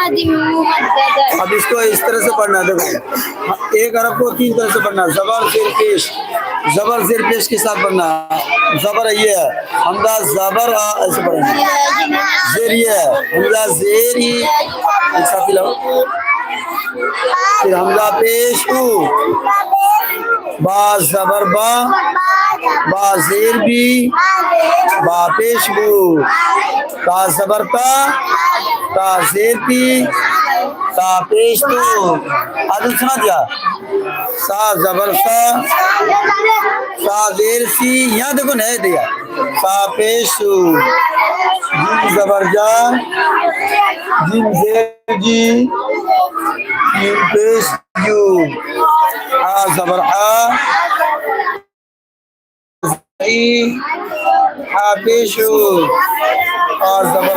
अब इसको इस तरह से पढ़ना है, देखो एक हरफ को तीन तरह से पढ़ना है, जबर जेर पेश, जबर जेर पेश के साथ पढ़ना है। जबर ये है, हमजा जबर ऐसे पढ़ेंगे, जेर ये है, हमजा जेर ही ऐसा फिर हमजा पेश ऊ, बा जबर बा, बा जेर बी, बा पेश बू, ता जबर ता जेर पी, ता पेश तू। आदम सुना दिया, सा जबर सा जेर सी, यहाँ देखो नहीं दिया, सा पेश तू, जिम जबर जा, जिम जेर जी, जिम पेश जू, आ जबर हापेशु, और जबर